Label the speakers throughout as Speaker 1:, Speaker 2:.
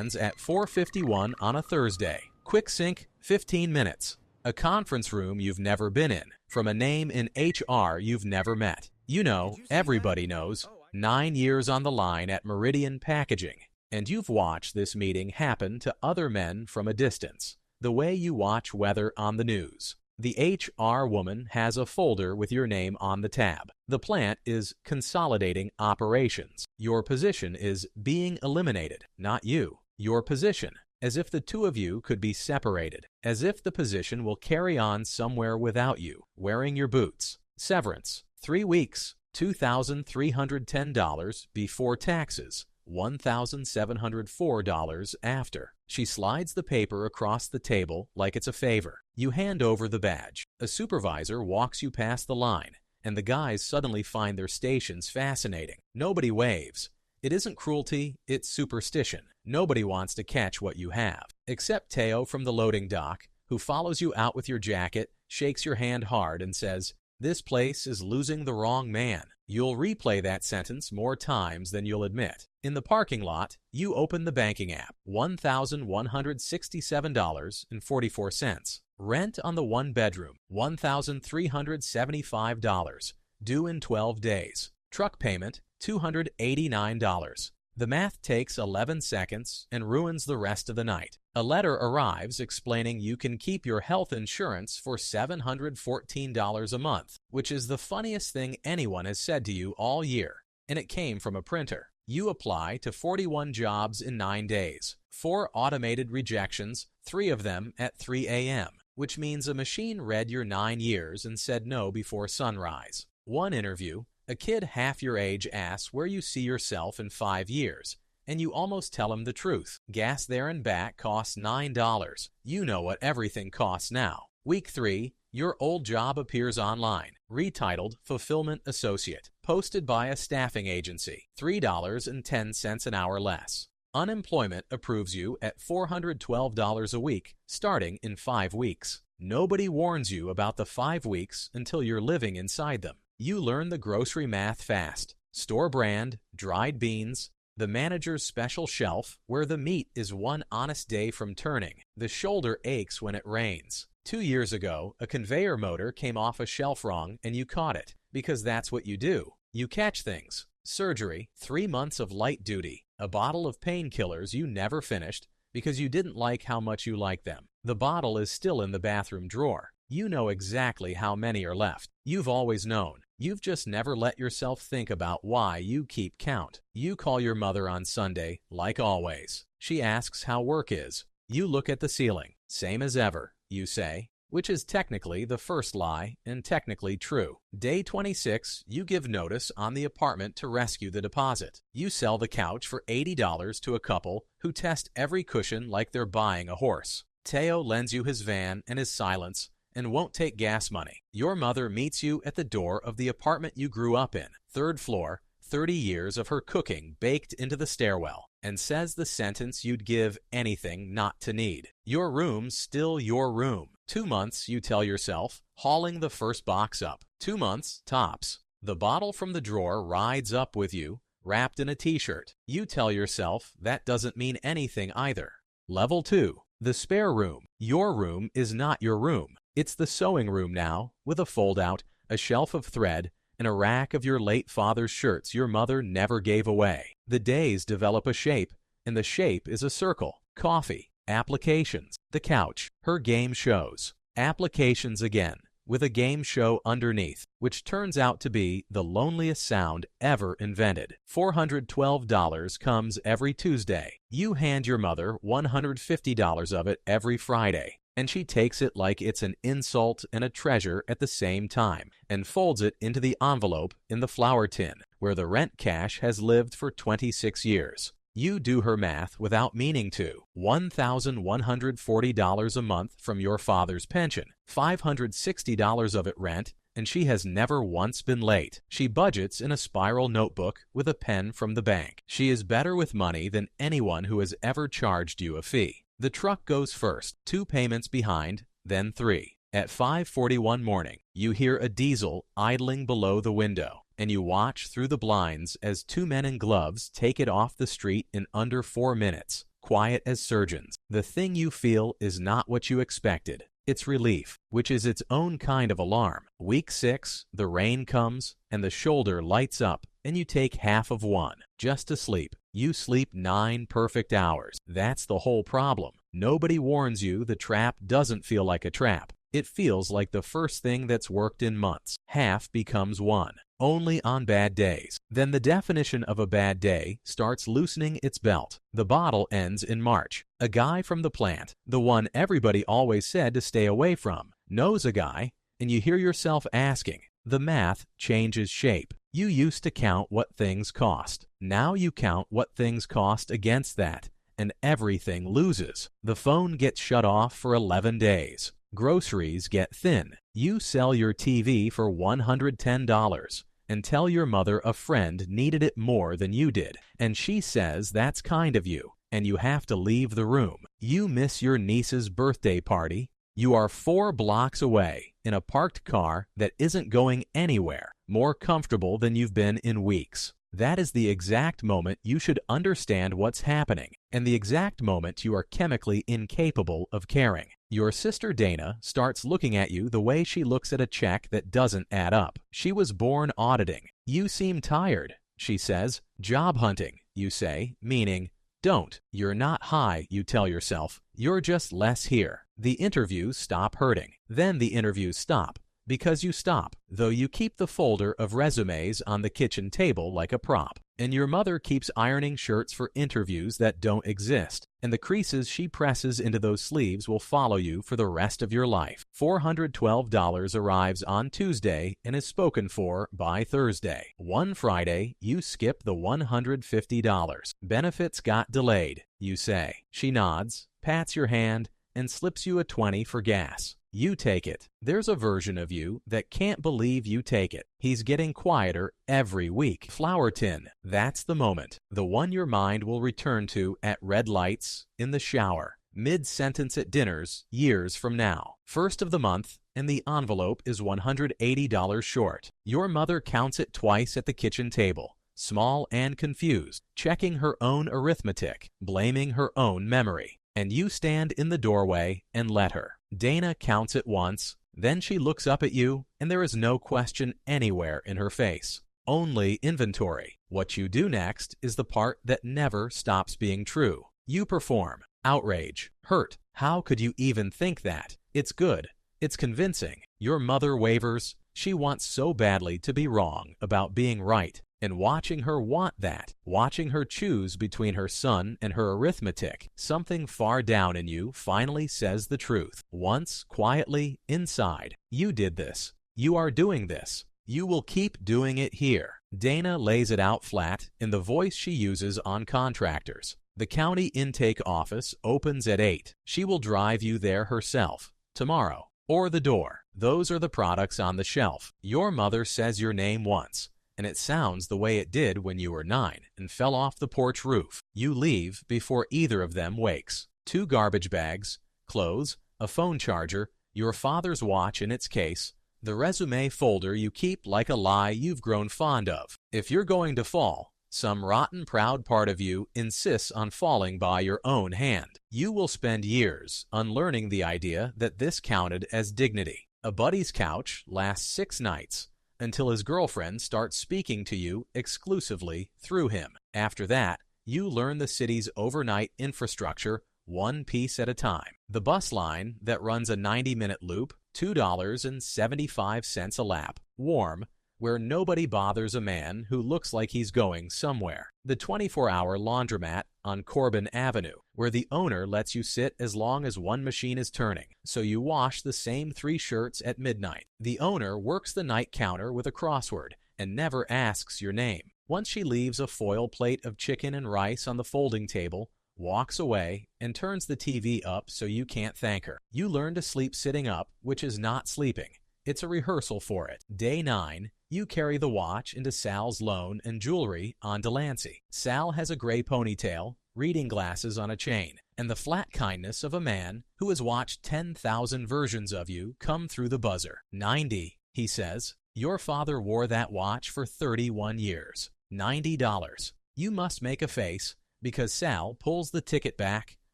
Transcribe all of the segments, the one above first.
Speaker 1: lands at 4:51 on a Thursday. Quick sync, 15 minutes. A conference room you've never been in, from a name in HR you've never met. You know, everybody knows. 9 years on the line at Meridian Packaging. And you've watched this meeting happen to other men from a distance, the way you watch weather on the news. The HR woman has a folder with your name on the tab. The plant is consolidating operations. Your position is being eliminated, not you. Your position, as if the two of you could be separated, as if the position will carry on somewhere without you, wearing your boots. Severance, 3 weeks, $2,310 before taxes, $1,704 after. She slides the paper across the table like it's a favor. You hand over the badge. A supervisor walks you past the line, and the guys suddenly find their stations fascinating. Nobody waves. It isn't cruelty, it's superstition. Nobody wants to catch what you have, except Teo from the loading dock, who follows you out with your jacket, shakes your hand hard, and says, "This place is losing the wrong man." You'll replay that sentence more times than you'll admit. In the parking lot, you open the banking app. $1,167.44. Rent on the one bedroom, $1,375. Due in 12 days. Truck payment, $289. The math takes 11 seconds and ruins the rest of the night. A letter arrives explaining you can keep your health insurance for $714 a month, which is the funniest thing anyone has said to you all year, and it came from a printer. You apply to 41 jobs in 9 days, 4 automated rejections, 3 of them at 3 a.m., which means a machine read your 9 years and said no before sunrise. One interview, a kid half your age asks where you see yourself in 5 years, and you almost tell him the truth. Gas there and back costs $9. You know what everything costs now. Week 3, your old job appears online, retitled Fulfillment Associate, posted by a staffing agency, $3.10 an hour less. Unemployment approves you at $412 a week, starting in 5 weeks. Nobody warns you about the 5 weeks until you're living inside them. You learn the grocery math fast. Store brand, dried beans, the manager's special shelf where the meat is one honest day from turning. The shoulder aches when it rains. 2 years ago, a conveyor motor came off a shelf wrong and you caught it, because that's what you do. You catch things. Surgery, 3 months of light duty, a bottle of painkillers you never finished because you didn't like how much you liked them. The bottle is still in the bathroom drawer. You know exactly how many are left. You've always known. You've just never let yourself think about why you keep count. You call your mother on Sunday, like always. She asks how work is. You look at the ceiling. Same as ever, you say, which is technically the first lie and technically true. Day 26, you give notice on the apartment to rescue the deposit. You sell the couch for $80 to a couple who test every cushion like they're buying a horse. Teo lends you his van and his silence and won't take gas money. Your mother meets you at the door of the apartment you grew up in, 3rd floor, 30 years of her cooking baked into the stairwell, and says the sentence you'd give anything not to need. Your room's still your room. 2 months, you tell yourself, hauling the first box up. 2 months, tops. The bottle from the drawer rides up with you, wrapped in a t-shirt. You tell yourself that doesn't mean anything either. Level 2. The spare room. Your room is not your room. It's the sewing room now, with a fold-out, a shelf of thread, and a rack of your late father's shirts your mother never gave away. The days develop a shape, and the shape is a circle. Coffee, applications, the couch, her game shows. Applications again, with a game show underneath, which turns out to be the loneliest sound ever invented. $412 comes every Tuesday. You hand your mother $150 of it every Friday, and she takes it like it's an insult and a treasure at the same time, and folds it into the envelope in the flour tin, where the rent cash has lived for 26 years. You do her math without meaning to. $1,140 a month from your father's pension, $560 of it rent, and she has never once been late. She budgets in a spiral notebook with a pen from the bank. She is better with money than anyone who has ever charged you a fee. The truck goes first, 2 payments behind, then 3. At 5:41 morning, you hear a diesel idling below the window, and you watch through the blinds as 2 men in gloves take it off the street in under 4 minutes. quiet as surgeons. The thing you feel is not what you expected. It's relief, which is its own kind of alarm. Week 6, the rain comes, and the shoulder lights up, and you take half of one, just to sleep. You sleep 9 perfect hours. That's the whole problem. Nobody warns you the trap doesn't feel like a trap. It feels like the first thing that's worked in months. Half becomes 1. Only on bad days. Then the definition of a bad day starts loosening its belt. The bottle ends in March. A guy from the plant, the one everybody always said to stay away from, knows a guy, and you hear yourself asking. The math changes shape. You used to count what things cost. Now you count what things cost against that, and everything loses. The phone gets shut off for 11 days. Groceries get thin. You sell your TV for $110 and tell your mother a friend needed it more than you did, and she says that's kind of you, and you have to leave the room. You miss your niece's birthday party. You are 4 blocks away in a parked car that isn't going anywhere, more comfortable than you've been in weeks. That is the exact moment you should understand what's happening, and the exact moment you are chemically incapable of caring. Your sister Dana starts looking at you the way she looks at a check that doesn't add up. She was born auditing. You seem tired, she says. Job hunting, you say, meaning, don't. You're not high, you tell yourself. You're just less here. The interviews stop hurting. Then the interviews stop. Because you stop, though you keep the folder of resumes on the kitchen table like a prop. And your mother keeps ironing shirts for interviews that don't exist. And the creases she presses into those sleeves will follow you for the rest of your life. $412 arrives on Tuesday and is spoken for by Thursday. One Friday, you skip the $150. Benefits got delayed, you say. She nods, pats your hand, and slips you a 20 for gas. You take it. There's a version of you that can't believe you take it. He's getting quieter every week. Flower tin. That's the moment. The one your mind will return to at red lights, in the shower, mid-sentence at dinners, years from now. First of the month, and the envelope is $180 short. Your mother counts it twice at the kitchen table, small and confused, checking her own arithmetic, blaming her own memory. And you stand in the doorway and let her. Dana counts it once, then she looks up at you, and there is no question anywhere in her face. Only inventory. What you do next is the part that never stops being true. You perform. Outrage. Hurt. How could you even think that? It's good. It's convincing. Your mother wavers. She wants so badly to be wrong about being right. And watching her want that, watching her choose between her son and her arithmetic, something far down in you finally says the truth. Once, quietly, inside, you did this. You are doing this. You will keep doing it here. Dana lays it out flat in the voice she uses on contractors. The county intake office opens at 8. She will drive you there herself, tomorrow. Or the door. Those are the products on the shelf. Your mother says your name once, and it sounds the way it did when you were 9 and fell off the porch roof. You leave before either of them wakes. 2 garbage bags, clothes, a phone charger, your father's watch in its case, the resume folder you keep like a lie you've grown fond of. If you're going to fall, some rotten proud part of you insists on falling by your own hand. You will spend years unlearning the idea that this counted as dignity. A buddy's couch lasts 6 nights. Until his girlfriend starts speaking to you exclusively through him. After that, you learn the city's overnight infrastructure one piece at a time. The bus line that runs a 90-minute loop, $2.75 a lap. Warm, where nobody bothers a man who looks like he's going somewhere. The 24-hour laundromat on Corbin Avenue, where the owner lets you sit as long as one machine is turning, so you wash the same 3 shirts at midnight. The owner works the night counter with a crossword and never asks your name. Once she leaves a foil plate of chicken and rice on the folding table, walks away, and turns the TV up so you can't thank her. You learn to sleep sitting up, which is not sleeping. It's a rehearsal for it. Day 9, you carry the watch into Sal's loan and jewelry on Delancey. Sal has a gray ponytail, reading glasses on a chain, and the flat kindness of a man who has watched 10,000 versions of you come through the buzzer. 90, he says. Your father wore that watch for 31 years. $90. You must make a face, because Sal pulls the ticket back,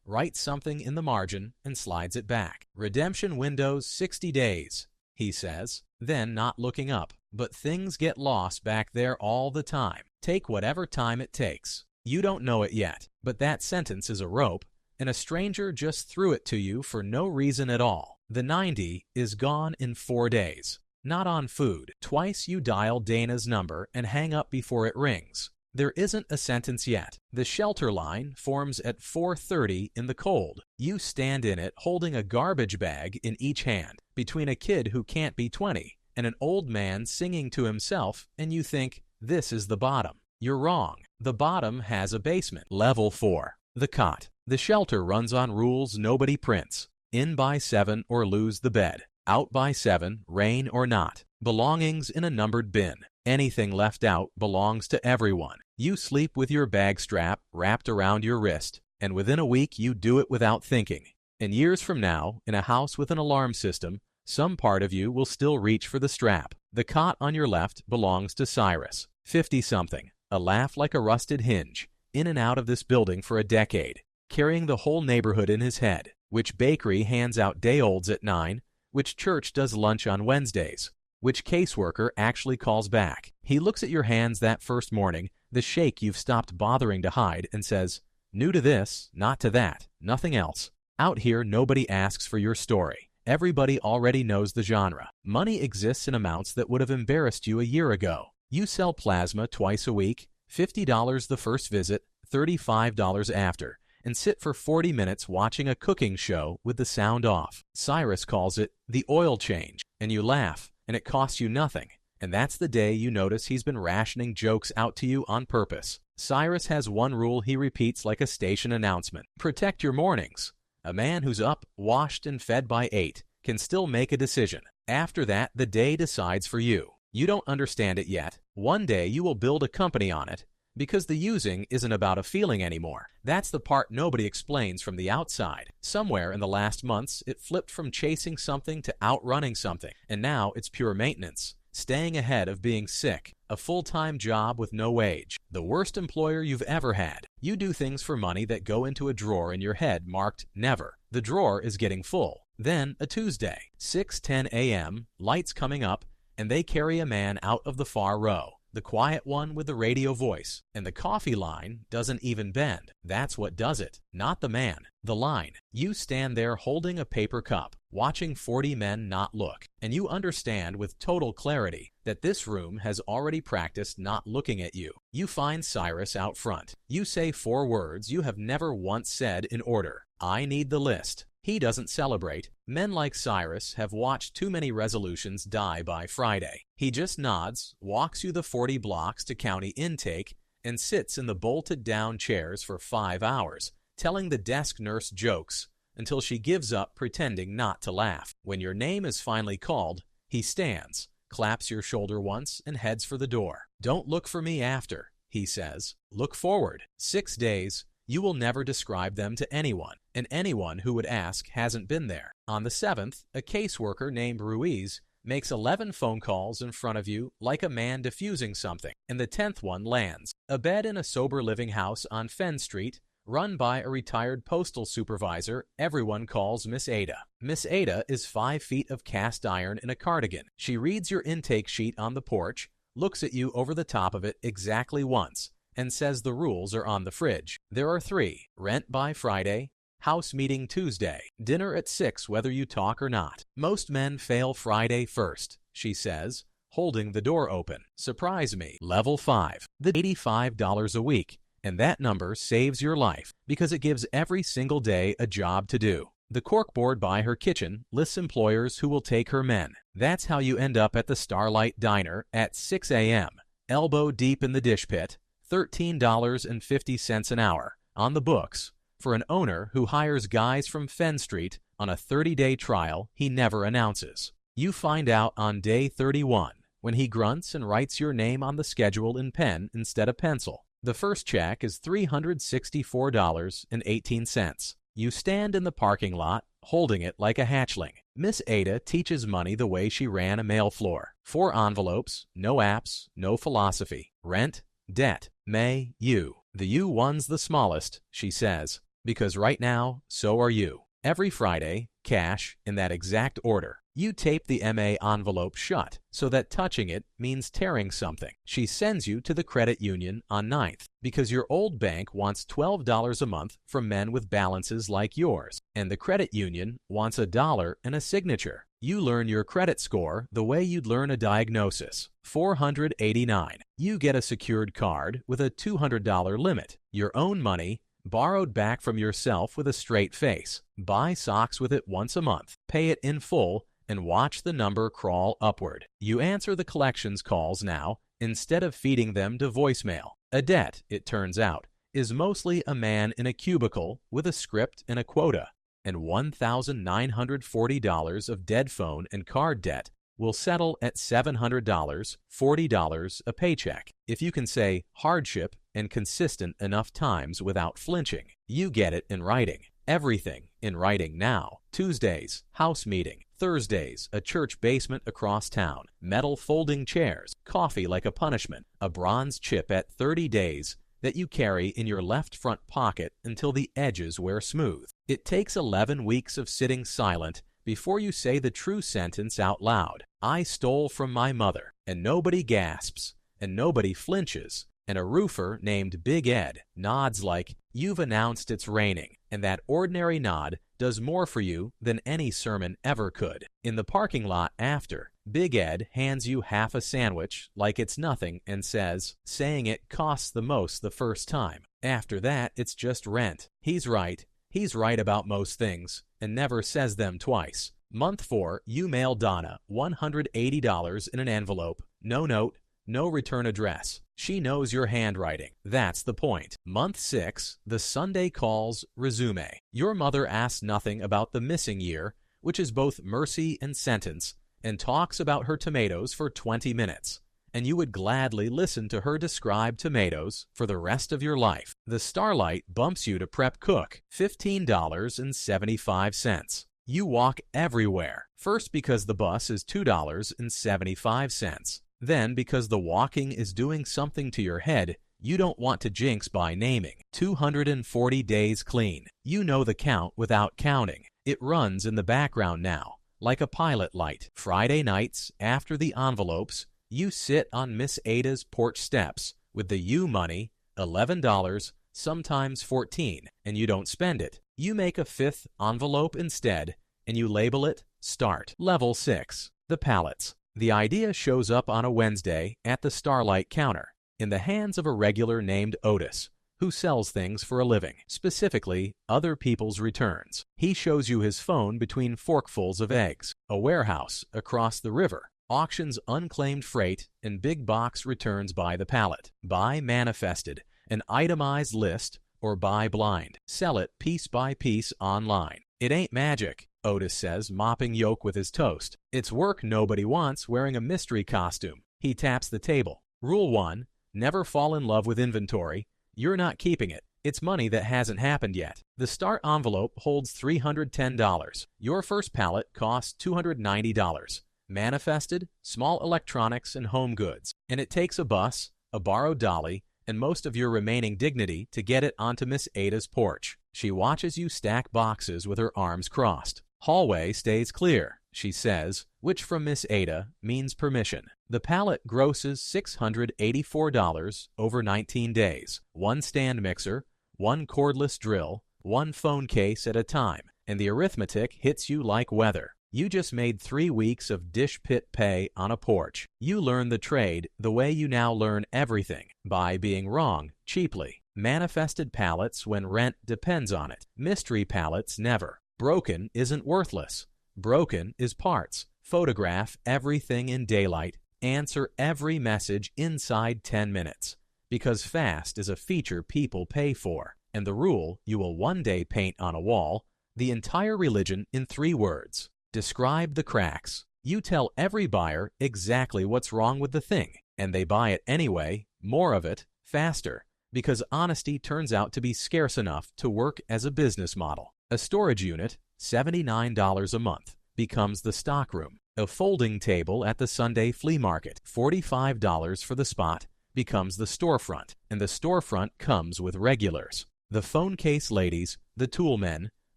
Speaker 1: writes something in the margin, and slides it back. Redemption windows 60 days, he says, then not looking up. But things get lost back there all the time. Take whatever time it takes. You don't know it yet, but that sentence is a rope, and a stranger just threw it to you for no reason at all. The 90 is gone in 4 days. Not on food. Twice you dial Dana's number and hang up before it rings. There isn't a sentence yet. The shelter line forms at 4:30 in the cold. You stand in it holding a garbage bag in each hand, between a kid who can't be 20 and an old man singing to himself, and you think, this is the bottom. You're wrong. The bottom has a basement. Level 4. The cot. The shelter runs on rules nobody prints. In by 7 or lose the bed. Out by 7, rain or not. Belongings in a numbered bin. Anything left out belongs to everyone. You sleep with your bag strap wrapped around your wrist, and within a week you do it without thinking. And years from now, in a house with an alarm system, some part of you will still reach for the strap. The cot on your left belongs to Cyrus, 50-something, a laugh like a rusted hinge, in and out of this building for a decade, carrying the whole neighborhood in his head. Which bakery hands out day-olds at 9, which church does lunch on Wednesdays, which caseworker actually calls back. He looks at your hands that first morning, the shake you've stopped bothering to hide, and says, new to this, not to that, nothing else. Out here, nobody asks for your story. Everybody already knows the genre. Money exists in amounts that would have embarrassed you a year ago. You sell plasma twice a week, $50 the first visit, $35 after, and sit for 40 minutes watching a cooking show with the sound off. Cyrus calls it the oil change, and you laugh, and it costs you nothing. And that's the day you notice he's been rationing jokes out to you on purpose. Cyrus has one rule he repeats like a station announcement. Protect your mornings. A man who's up, washed, and fed by 8 can still make a decision. After that, the day decides for you. You don't understand it yet. One day you will build a company on it, because the using isn't about a feeling anymore. That's the part nobody explains from the outside. Somewhere in the last months, it flipped from chasing something to outrunning something, and now it's pure maintenance. Staying ahead of being sick, a full-time job with no wage, the worst employer you've ever had. You do things for money that go into a drawer in your head marked never. The drawer is getting full. Then a Tuesday, 6:10 a.m., lights coming up, and they carry a man out of the far row. The quiet one with the radio voice, and the coffee line doesn't even bend. That's what does it, not the man, the line. You stand there holding a paper cup, watching 40 men not look, and you understand with total clarity that this room has already practiced not looking at you. You find Cyrus out front. You say 4 words you have never once said in order. I need the list. He doesn't celebrate. Men like Cyrus have watched too many resolutions die by Friday. He just nods, walks you the 40 blocks to county intake, and sits in the bolted-down chairs for 5 hours, telling the desk nurse jokes until she gives up pretending not to laugh. When your name is finally called, he stands, claps your shoulder once, and heads for the door. Don't look for me after, he says. Look forward. 6 days. You will never describe them to anyone, and anyone who would ask hasn't been there. On the 7th, a caseworker named Ruiz makes 11 phone calls in front of you like a man diffusing something, and the 10th one lands. A bed in a sober living house on Fenn Street, run by a retired postal supervisor everyone calls Miss Ada. Miss Ada is 5 feet of cast iron in a cardigan. She reads your intake sheet on the porch, looks at you over the top of it exactly once, and says the rules are on the fridge. There are 3. Rent by Friday, house meeting Tuesday, dinner at 6 whether you talk or not. Most men fail Friday first, she says, holding the door open. Surprise me. Level 5. The $85 a week, and that number saves your life because it gives every single day a job to do. The corkboard by her kitchen lists employers who will take her men. That's how you end up at the Starlight Diner at 6 a.m., elbow deep in the dish pit, $13.50 an hour, on the books, for an owner who hires guys from Fenn Street on a 30-day trial he never announces. You find out on day 31 when he grunts and writes your name on the schedule in pen instead of pencil. The first check is $364.18. You stand in the parking lot, holding it like a hatchling. Miss Ada teaches money the way she ran a mail floor. 4 envelopes, no apps, no philosophy. Rent, debt, May, you. The U1's the smallest, she says, because right now, so are you. Every Friday, cash in that exact order. You tape the MA envelope shut so that touching it means tearing something. She sends you to the credit union on 9th because your old bank wants $12 a month from men with balances like yours, and the credit union wants $1 and a signature. You learn your credit score the way you'd learn a diagnosis. 489. You get a secured card with a $200 limit. Your own money, borrowed back from yourself with a straight face. Buy socks with it once a month. Pay it in full and watch the number crawl upward. You answer the collections calls now instead of feeding them to voicemail. A debt, it turns out, is mostly a man in a cubicle with a script and a quota, and $1,940 of dead phone and card debt will settle at $700, $40 a paycheck. If you can say hardship and consistent enough times without flinching, you get it in writing. Everything in writing now. Tuesdays, house meeting. Thursdays, a church basement across town. Metal folding chairs. Coffee like a punishment. A bronze chip at 30 days that you carry in your left front pocket until the edges wear smooth. It takes 11 weeks of sitting silent before you say the true sentence out loud. I stole from my mother, and nobody gasps, and nobody flinches, and a roofer named Big Ed nods like you've announced it's raining, and that ordinary nod does more for you than any sermon ever could. In the parking lot after, Big Ed hands you half a sandwich like it's nothing and says, saying it costs the most the first time. After that, it's just rent. He's right. He's right about most things, and never says them twice. Month 4, you mail Donna $180 in an envelope. No note, no return address. She knows your handwriting. That's the point. Month 6, the Sunday calls resume. Your mother asks nothing about the missing year, which is both mercy and sentence, and talks about her tomatoes for 20 minutes. And you would gladly listen to her describe tomatoes for the rest of your life. The Starlight bumps you to prep cook, $15.75. You walk everywhere, first because the bus is $2.75. Then because the walking is doing something to your head you don't want to jinx by naming. 240 days clean. You know the count without counting. It runs in the background now, like a pilot light. Friday nights, after the envelopes, you sit on Miss Ada's porch steps with the U money, $11, sometimes $14, and you don't spend it. You make a 5th envelope instead, and you label it Start. Level 6. The pallets. The idea shows up on a Wednesday at the Starlight counter, in the hands of a regular named Otis, who sells things for a living, specifically other people's returns. He shows you his phone between forkfuls of eggs, a warehouse across the river, auctions unclaimed freight, and big box returns by the pallet. Buy manifested, an itemized list, or buy blind. Sell it piece by piece online. It ain't magic, Otis says, mopping yolk with his toast. It's work nobody wants wearing a mystery costume. He taps the table. Rule 1, never fall in love with inventory. You're not keeping it. It's money that hasn't happened yet. The Start envelope holds $310. Your first pallet costs $290. Manifested, small electronics and home goods. And it takes a bus, a borrowed dolly, and most of your remaining dignity to get it onto Miss Ada's porch. She watches you stack boxes with her arms crossed. Hallway stays clear, she says, which from Miss Ada means permission. The pallet grosses $684 over 19 days. 1 stand mixer, 1 cordless drill, 1 phone case at a time, and the arithmetic hits you like weather. You just made 3 weeks of dish pit pay on a porch. You learn the trade the way you now learn everything, by being wrong cheaply. Manifested pallets when rent depends on it. Mystery pallets never. Broken isn't worthless. Broken is parts. Photograph everything in daylight. Answer every message inside 10 minutes. Because fast is a feature people pay for. And the rule you will one day paint on a wall, the entire religion in 3 words. Describe the cracks. You tell every buyer exactly what's wrong with the thing, and they buy it anyway, more of it, faster, because honesty turns out to be scarce enough to work as a business model. A storage unit, $79 a month, becomes the stockroom. A folding table at the Sunday flea market, $45 for the spot, becomes the storefront, and the storefront comes with regulars. The phone case ladies, the tool men,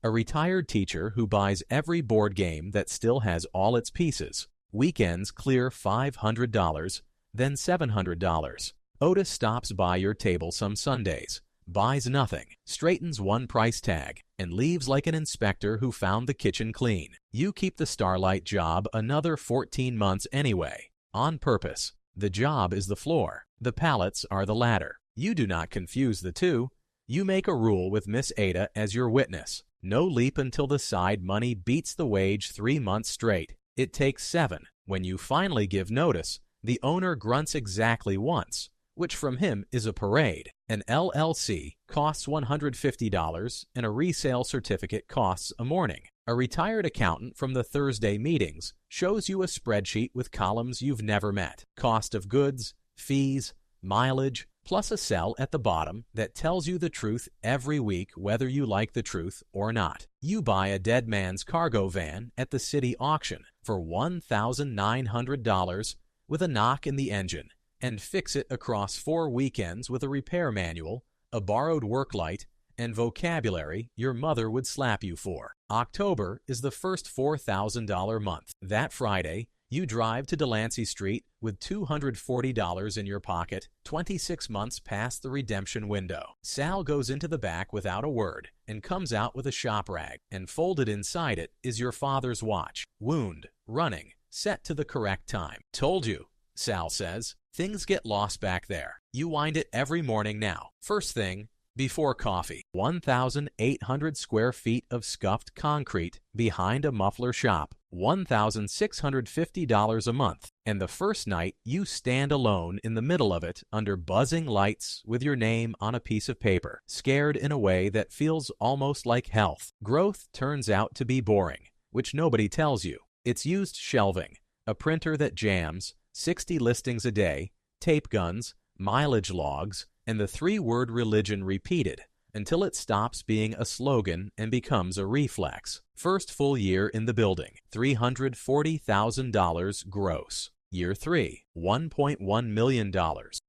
Speaker 1: a retired teacher who buys every board game that still has all its pieces. Weekends clear $500, then $700. Otis stops by your table some Sundays, buys nothing, straightens one price tag, and leaves like an inspector who found the kitchen clean. You keep the Starlight job another 14 months anyway, on purpose. The job is the floor. The pallets are the ladder. You do not confuse the two. You make a rule with Miss Ada as your witness. No leap until the side money beats the wage 3 months straight. It takes 7. When you finally give notice, the owner grunts exactly once, which from him is a parade. An LLC costs $150 and a resale certificate costs a morning. A retired accountant from the Thursday meetings shows you a spreadsheet with columns you've never met. Cost of goods, fees, mileage, plus a cell at the bottom that tells you the truth every week whether you like the truth or not. You buy a dead man's cargo van at the city auction for $1,900 with a knock in the engine and fix it across 4 weekends with a repair manual, a borrowed work light, and vocabulary your mother would slap you for. October is the first $4,000 month. That Friday, you drive to Delancey Street with $240 in your pocket, 26 months past the redemption window. Sal goes into the back without a word and comes out with a shop rag, and folded inside it is your father's watch. Wound, running, set to the correct time. Told you, Sal says. Things get lost back there. You wind it every morning now. First thing, before coffee. 1,800 square feet of scuffed concrete behind a muffler shop. $1,650 a month. And the first night, you stand alone in the middle of it under buzzing lights with your name on a piece of paper, scared in a way that feels almost like health. Growth turns out to be boring, which nobody tells you. It's used shelving, a printer that jams, 60 listings a day, tape guns, mileage logs, and the 3-word religion repeated until it stops being a slogan and becomes a reflex. First full year in the building, $340,000 gross. Year 3, $1.1 million,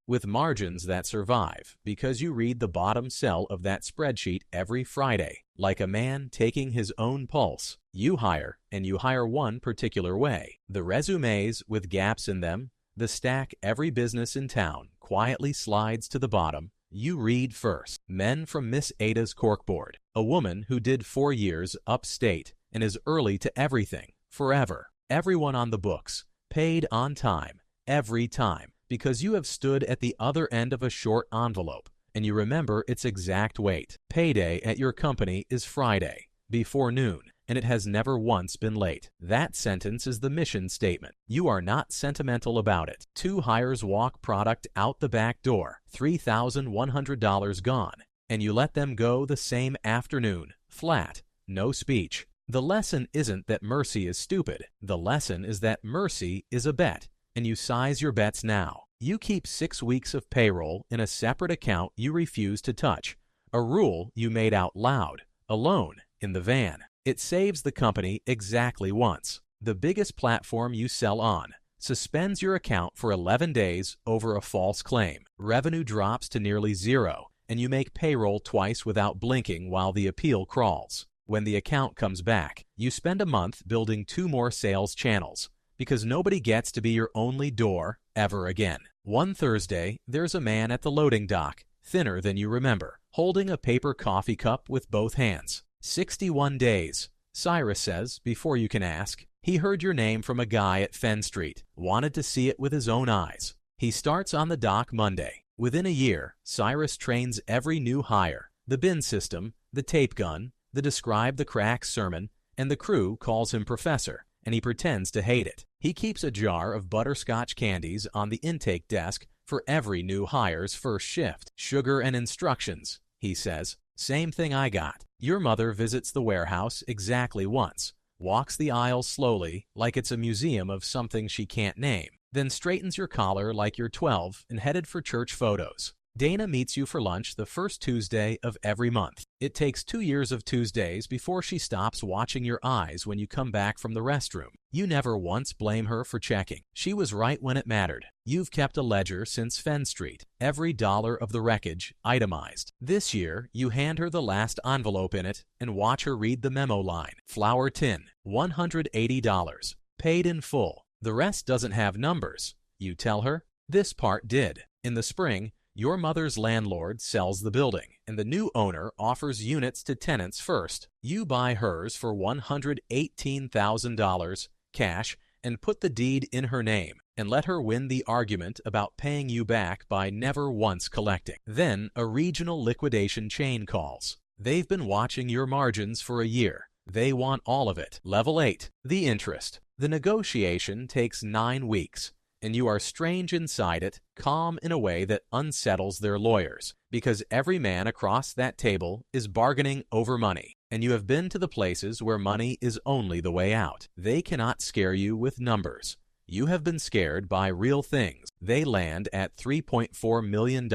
Speaker 1: with margins that survive because you read the bottom cell of that spreadsheet every Friday, like a man taking his own pulse. You hire, and you hire one particular way. The resumes with gaps in them, the stack every business in town quietly slides to the bottom. You read first. Men from Miss Ada's corkboard, a woman who did 4 years upstate and is early to everything, forever. Everyone on the books, paid on time, every time, because you have stood at the other end of a short envelope and you remember its exact weight. Payday at your company is Friday, before noon, and it has never once been late. That sentence is the mission statement. You are not sentimental about it. 2 hires walk product out the back door, $3,100 gone, and you let them go the same afternoon, flat, no speech. The lesson isn't that mercy is stupid. The lesson is that mercy is a bet, and you size your bets now. You keep 6 weeks of payroll in a separate account you refuse to touch, a rule you made out loud, alone, in the van. It saves the company exactly once. The biggest platform you sell on suspends your account for 11 days over a false claim. Revenue drops to nearly zero, and you make payroll twice without blinking while the appeal crawls. When the account comes back, you spend a month building 2 more sales channels, because nobody gets to be your only door ever again. One Thursday, there's a man at the loading dock, thinner than you remember, holding a paper coffee cup with both hands. 61 days, Cyrus says before you can ask. He heard your name from a guy at Fenn Street, wanted to see it with his own eyes. He starts on the dock Monday. Within a year, Cyrus trains every new hire, the bin system, the tape gun, the describe the cracks sermon, and the crew calls him professor, and he pretends to hate it. He keeps a jar of butterscotch candies on the intake desk for every new hire's first shift. Sugar and instructions, he says. Same thing I got. Your mother visits the warehouse exactly once, walks the aisles slowly like it's a museum of something she can't name, then straightens your collar like you're 12 and headed for church photos. Dana meets you for lunch the first Tuesday of every month. It takes 2 years of Tuesdays before she stops watching your eyes when you come back from the restroom. You never once blame her for checking. She was right when it mattered. You've kept a ledger since Fenn Street, every dollar of the wreckage itemized. This year, you hand her the last envelope in it and watch her read the memo line. Flour tin, $180, paid in full. The rest doesn't have numbers. You tell her. This part did. In the spring, your mother's landlord sells the building, and the new owner offers units to tenants first. You buy hers for $118,000 cash and put the deed in her name, and let her win the argument about paying you back by never once collecting. Then a regional liquidation chain calls. They've been watching your margins for a year. They want all of it. Level 8, the interest. The negotiation takes 9 weeks. And you are strange inside it, calm in a way that unsettles their lawyers, because every man across that table is bargaining over money, and you have been to the places where money is only the way out. They cannot scare you with numbers. You have been scared by real things. They land at $3.4 million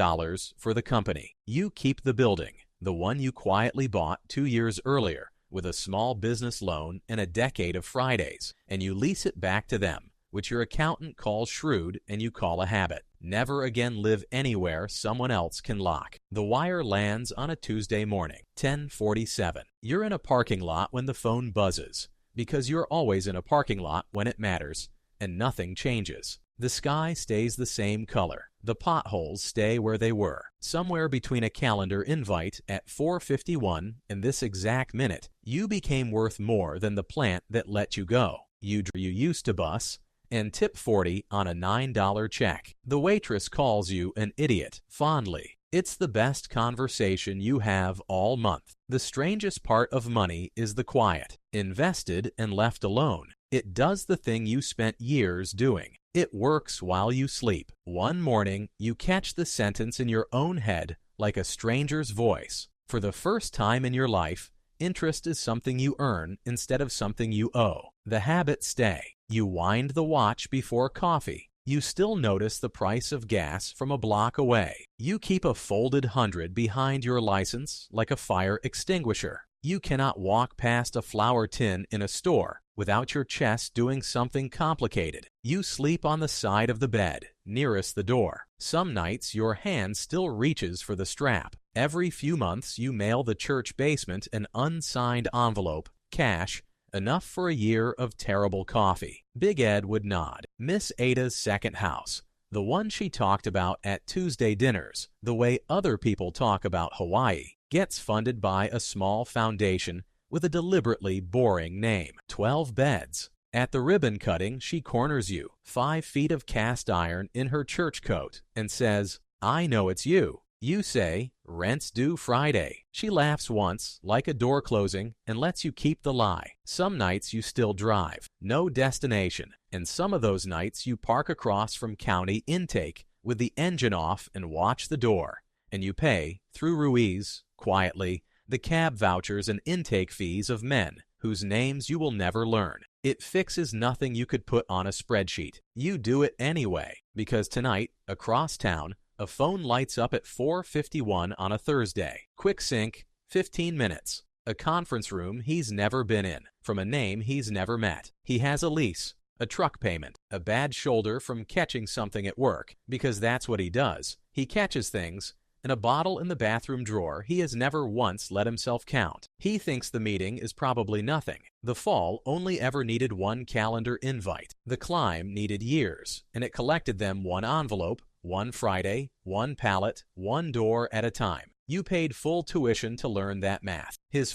Speaker 1: for the company. You keep the building, the one you quietly bought 2 years earlier, with a small business loan and a decade of Fridays, and you lease it back to them, which your accountant calls shrewd and you call a habit. Never again live anywhere someone else can lock. The wire lands on a Tuesday morning, 10:47. You're in a parking lot when the phone buzzes, because you're always in a parking lot when it matters, and nothing changes. The sky stays the same color. The potholes stay where they were. Somewhere between a calendar invite at 4:51 and this exact minute, you became worth more than the plant that let you go. You used to bus, and tip $40 on a $9 check. The waitress calls you an idiot fondly. It's the best conversation you have all month. The strangest part of money is the quiet. Invested and left alone, it does the thing you spent years doing. It works while you sleep. One morning, you catch the sentence in your own head like a stranger's voice. For the first time in your life, interest is something you earn instead of something you owe. The habits stay. You wind the watch before coffee. You still notice the price of gas from a block away. You keep a folded 100 behind your license like a fire extinguisher. You cannot walk past a flour tin in a store without your chest doing something complicated. You sleep on the side of the bed, nearest the door. Some nights your hand still reaches for the strap. Every few months you mail the church basement an unsigned envelope, cash, enough for a year of terrible coffee. Big Ed would nod. Miss Ada's second house, the one she talked about at Tuesday dinners, the way other people talk about Hawaii, gets funded by a small foundation with a deliberately boring name. 12 beds. At the ribbon cutting, she corners you, 5 feet of cast iron in her church coat, and says, "I know it's you." You say, "Rent's due Friday." She laughs once, like a door closing, and lets you keep the lie. Some nights you still drive, no destination, and some of those nights you park across from county intake with the engine off and watch the door, and you pay, through Ruiz, quietly, the cab vouchers and intake fees of men whose names you will never learn. It fixes nothing you could put on a spreadsheet. You do it anyway, because tonight, across town, a phone lights up at 4:51 on a Thursday. Quick sync, 15 minutes. A conference room he's never been in, from a name he's never met. He has a lease, a truck payment, a bad shoulder from catching something at work, because that's what he does. He catches things, and a bottle in the bathroom drawer he has never once let himself count. He thinks the meeting is probably nothing. The fall only ever needed one calendar invite. The climb needed years, and it collected them one envelope, one Friday, one pallet, one door at a time. You paid full tuition to learn that math. His first